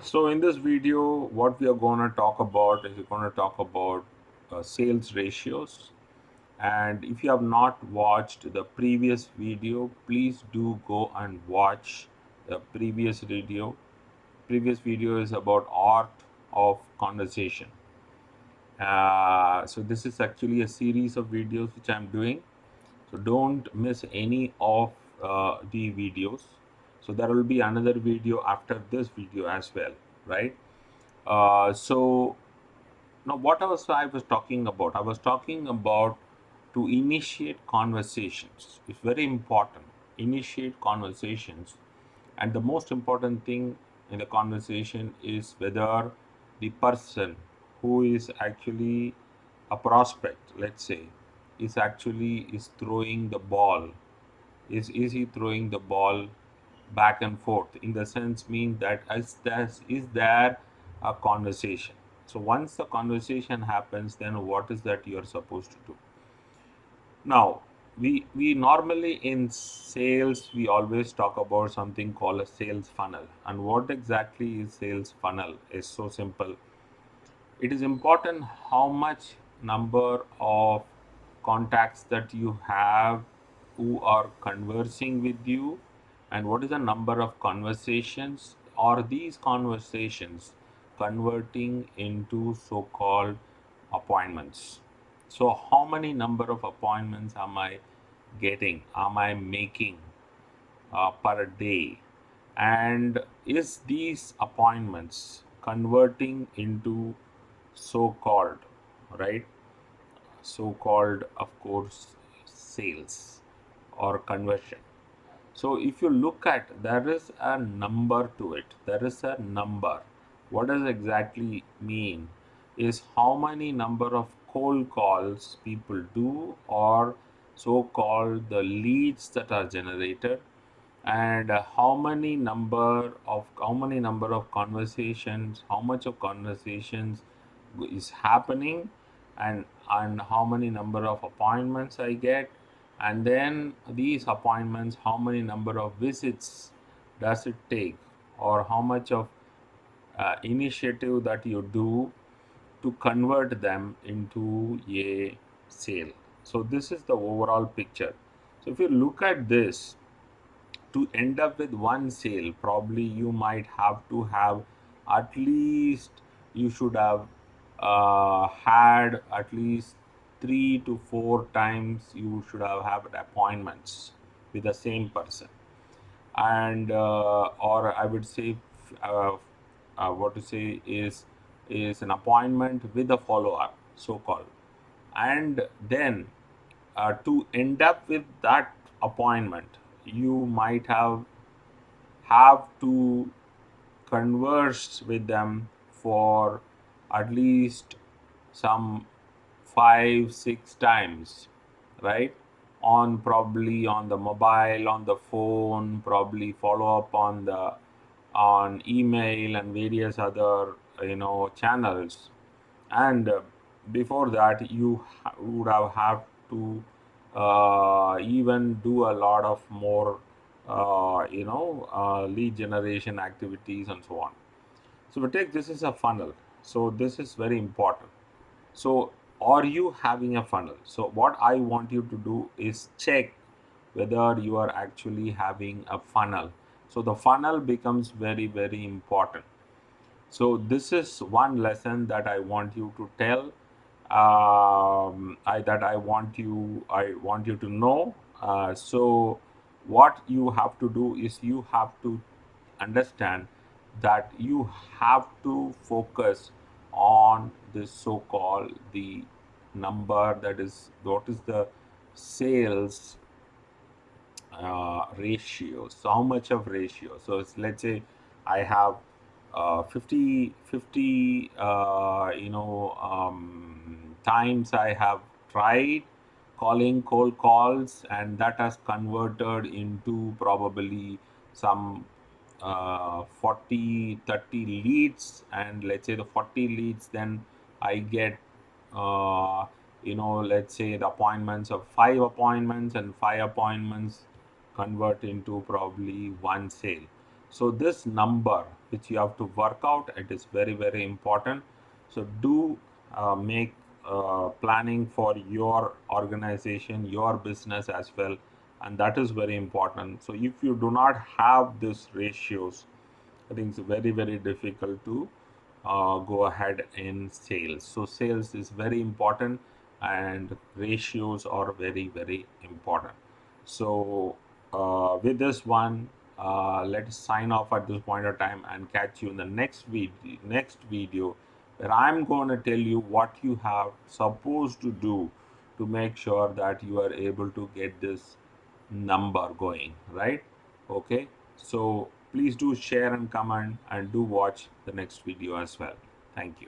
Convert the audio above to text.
So in this video, what we are going to talk about is we're going to talk about sales ratios. And if you have not watched the previous video, please do go and watch the previous video. Previous video is about art of conversation. So this is actually a series of videos which I'm doing. So don't miss any of the videos. So there will be another video after this video as well, right? So now what I was talking about? I was talking about to initiate conversations. It's very important. Initiate conversations, and the most important thing in the conversation is whether the person who is actually a prospect, let's say, is throwing the ball. Is he throwing the ball back and forth? In the sense mean that is there a conversation? So once the conversation happens, then what is that you are supposed to do? Now, we normally in sales we always talk about something called a sales funnel. And what exactly is sales funnel is so simple. It is important how much number of contacts that you have who are conversing with you, and what is the number of conversations, or these conversations converting into so-called appointments. So how many number of appointments am I making per day, and is these appointments converting into so-called, right, so-called, of course, sales or conversion. So if you look at, there is a number to it. There is a number. What does exactly mean is how many number of cold calls people do, or so-called the leads that are generated, and how many number of conversations, how much of conversations is happening, and how many number of appointments I get, and then these appointments, how many number of visits does it take, or how much of initiative that you do to convert them into a sale. So this is the overall picture. So if you look at this, to end up with one sale, probably you might have to have at least, you should have had at least 3 to 4 times you should have had appointments with the same person, and or I would say, uh, what to say is an appointment with a follow up, so called. And then to end up with that appointment, you might have to converse with them for at least some 5 6 times, right? On, probably on the mobile, on the phone, probably follow up on the on email and various other channels. And before that, you would have to even do a lot of more lead generation activities and so on. So we take, this is a funnel, so this is very important. So are you having a funnel? So what I want you to do is check whether you are actually having a funnel. So the funnel becomes very, very important. So this is one lesson that I want you to tell. I want you to know. So what you have to do is you have to understand that you have to focus on this so-called the number, that is what is the sales ratio. So how much of ratio? So let's say I have 50 times I have tried calling cold calls, and that has converted into probably some 40 30 leads. And let's say the 40 leads, then I get let's say the appointments of 5 appointments, and 5 appointments convert into probably one sale. So this number which you have to work out, it is very, very important. So do make planning for your organization, your business as well, and that is very important. So if you do not have these ratios, I think it's very, very difficult to go ahead in sales. So sales is very important, and ratios are very, very important. So with this one, let's sign off at this point of time and catch you in the next video where I'm going to tell you what you have supposed to do to make sure that you are able to get this number going, right? Okay, so please do share and comment and do watch the next video as well. Thank you.